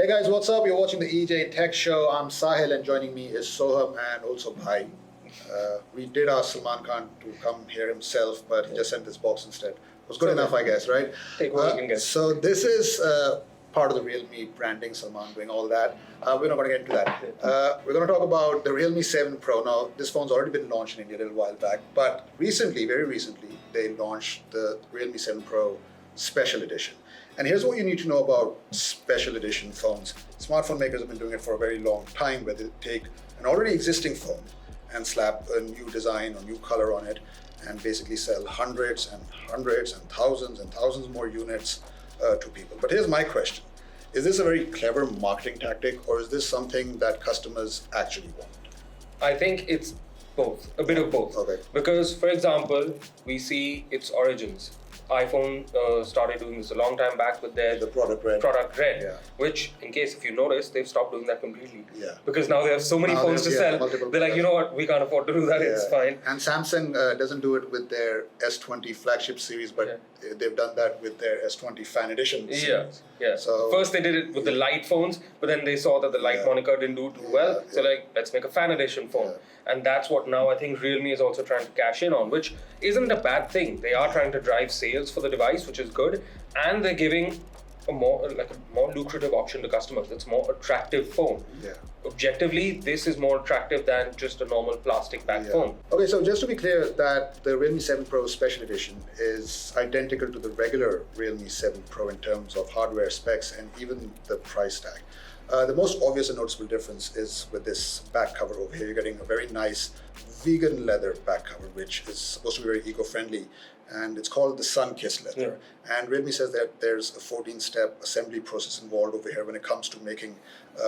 Hey guys, what's up? You're watching the EJ Tech Show. I'm Sahil and joining me is Sohum and also Bhai. We did ask Salman Khan to come here himself, but he just sent this box instead. It was good enough, I guess, right? Take what you can get. So this is part of the Realme branding, Salman doing all that. We're not going to get into that. We're going to talk about the Realme 7 Pro. Now, this phone's already been launched in India a little while back, but recently, very recently, they launched the Realme 7 Pro Special Edition. And here's what you need to know about special edition phones. Smartphone makers have been doing it for a very long time, where they take an already existing phone and slap a new design or new color on it and basically sell hundreds and hundreds and thousands more units to people. But here's my question. Is this a very clever marketing tactic, or is this something that customers actually want? I think it's both, a bit of both. Okay. Because, for example, we see its origins. iPhone started doing this a long time back with their The product red. Red, which, in case if you notice, they've stopped doing that completely. Yeah. Because now they have so many Now phones to there's, sell. multiple They're like, you know what, we can't afford to do that. It's fine. And Samsung doesn't do it with their S20 flagship series, but they've done that with their S20 Fan Edition series. Yeah. So first they did it with the light phones, but then they saw that the light moniker didn't do too well. So let's make a Fan Edition phone. And that's what now I think Realme is also trying to cash in on, which isn't a bad thing. They are trying to drive sales for the device, which is good, and they're giving a more lucrative option to customers. It's more attractive phone. Yeah. Objectively, this is more attractive than just a normal plastic back phone. Okay, so just to be clear, that the Realme 7 Pro Special Edition is identical to the regular Realme 7 Pro in terms of hardware specs and even the price tag. The most obvious and noticeable difference is with this back cover over here. You're getting a very nice vegan leather back cover, which is supposed to be very eco-friendly, and it's called the sun-kissed leather. And Realme says that there's a 14-step assembly process involved over here when it comes to making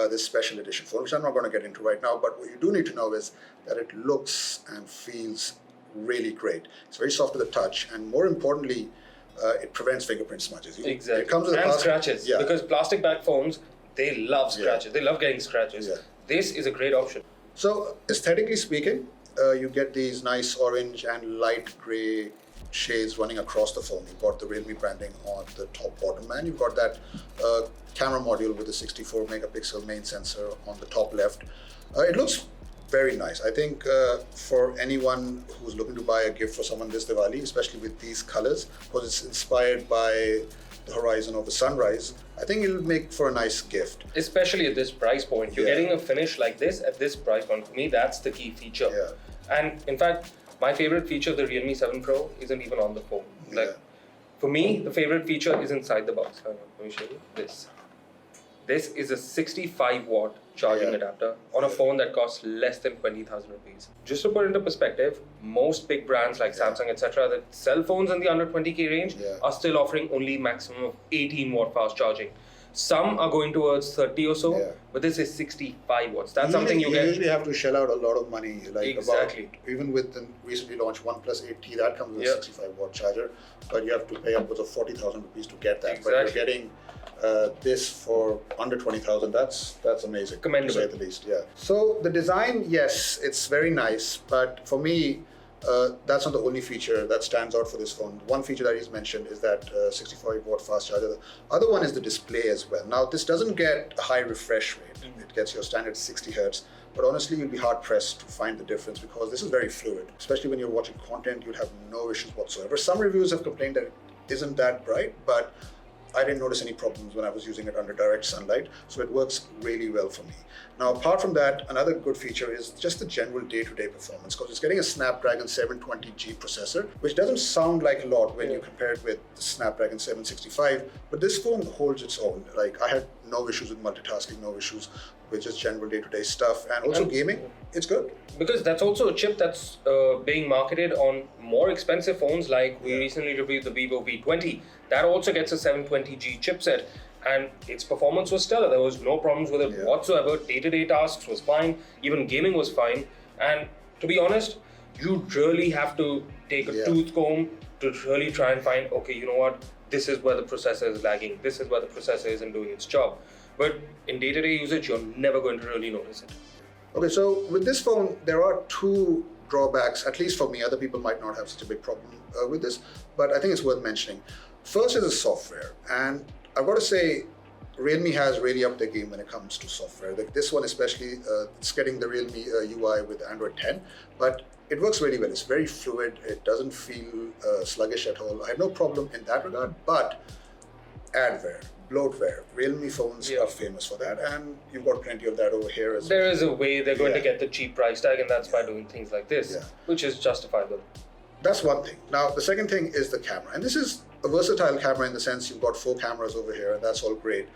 this special edition phone, which I'm not going to get into right now. But what you do need to know is that it looks and feels really great. It's very soft to the touch, and more importantly, it prevents fingerprint smudges. Exactly. It comes with and scratches. Yeah. Because plastic back phones, they love scratches. They love getting scratches. This is a great option. So aesthetically speaking, you get these nice orange and light gray shades running across the phone. You've got the Realme branding on the top bottom, and you've got that camera module with the 64 megapixel main sensor on the top left. It looks very nice. I think for anyone who's looking to buy a gift for someone this Diwali, especially with these colors, because it's inspired by the horizon of the sunrise, I think it'll make for a nice gift. Especially at this price point. You're getting a finish like this at this price point. For me, that's the key feature. And in fact, my favorite feature of the Realme 7 Pro isn't even on the phone. Like, for me, the favorite feature is inside the box. Let me show you this. This is a 65 watt charging adapter on a phone that costs less than 20,000 rupees. Just to put into perspective, most big brands like Samsung, etc., that sell phones in the under 20k range are still offering only maximum of 18 watt fast charging. Some are going towards 30 or so, but this is 65 watts. That's something you get. You usually have to shell out a lot of money. Like exactly. Even with the recently launched OnePlus 8T, that comes with a 65 watt charger, but you have to pay upwards of 40,000 rupees to get that. But you're getting this for under 20,000. That's amazing. Commendable. To say the least. So the design, yes, it's very nice, but for me, that's not the only feature that stands out for this phone. One feature that he's mentioned is that 65 watt fast charger. The other one is the display as well. Now, this doesn't get a high refresh rate. It gets your standard 60 hertz. But honestly, you'll be hard pressed to find the difference because this is very fluid. Especially when you're watching content, you'll have no issues whatsoever. Some reviews have complained that it isn't that bright, but I didn't notice any problems when I was using it under direct sunlight, so it works really well for me. Now, apart from that, another good feature is just the general day-to-day performance, because it's getting a Snapdragon 720G processor, which doesn't sound like a lot when you compare it with the Snapdragon 765, but this phone holds its own. Like, I had no issues with multitasking, no issues with just general day-to-day stuff, and also gaming, it's good. Because that's also a chip that's being marketed on more expensive phones, like we recently reviewed the Vivo V20. That also gets a 720G chipset, and its performance was stellar. There was no problems with it whatsoever. Day-to-day tasks was fine, even gaming was fine. And to be honest, you really have to take a tooth comb to really try and find, okay, you know what, this is where the processor is lagging, this is where the processor isn't doing its job. But in day-to-day usage, you're never going to really notice it. Okay, so with this phone, there are two drawbacks, at least for me. Other people might not have such a big problem with this, but I think it's worth mentioning. First is the software, and I've got to say, Realme has really upped their game when it comes to software. Like this one especially, it's getting the Realme UI with Android 10, but it works really well. It's very fluid. It doesn't feel sluggish at all. I have no problem in that regard, but adware, bloatware, Realme phones are famous for that, and you've got plenty of that over here as well. There is a way they're going to get the cheap price tag, and that's by doing things like this, which is justifiable. That's one thing. Now, the second thing is the camera, and this is a versatile camera in the sense you've got 4 cameras over here, and that's all great,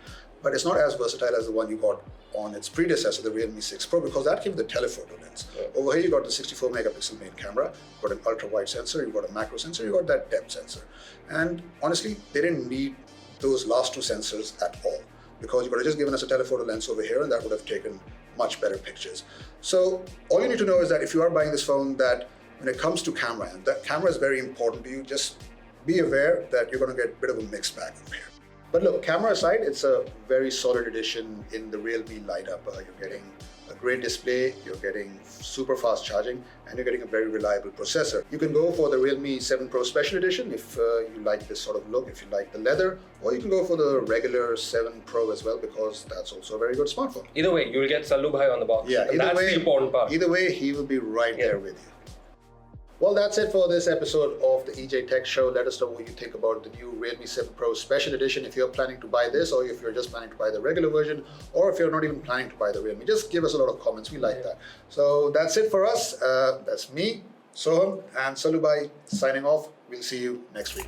but it's not as versatile as the one you got on its predecessor, the Realme 6 Pro, because that came with a telephoto lens. Over here, you got the 64 megapixel main camera, you've got an ultra wide sensor, you've got a macro sensor, you've got that depth sensor. And honestly, they didn't need those last 2 sensors at all, because you could have just given us a telephoto lens over here and that would have taken much better pictures. So all you need to know is that if you are buying this phone, that when it comes to camera, and that camera is very important to you, just be aware that you're going to get a bit of a mixed bag over here. But look, camera aside, it's a very solid addition in the Realme lineup. You're getting a great display, you're getting super fast charging, and you're getting a very reliable processor. You can go for the Realme 7 Pro Special Edition if you like this sort of look, if you like the leather, or you can go for the regular 7 Pro as well, because that's also a very good smartphone. Either way, you'll get Sallu Bhai on the box. Yeah, and that's the important part. Either way, he will be right there with you. Well, that's it for this episode of the EJ Tech Show. Let us know what you think about the new Realme 7 Pro Special Edition. If you're planning to buy this, or if you're just planning to buy the regular version, or if you're not even planning to buy the Realme, just give us a lot of comments. We like that. So that's it for us. That's me, Sohum, and Sallu Bhai signing off. We'll see you next week.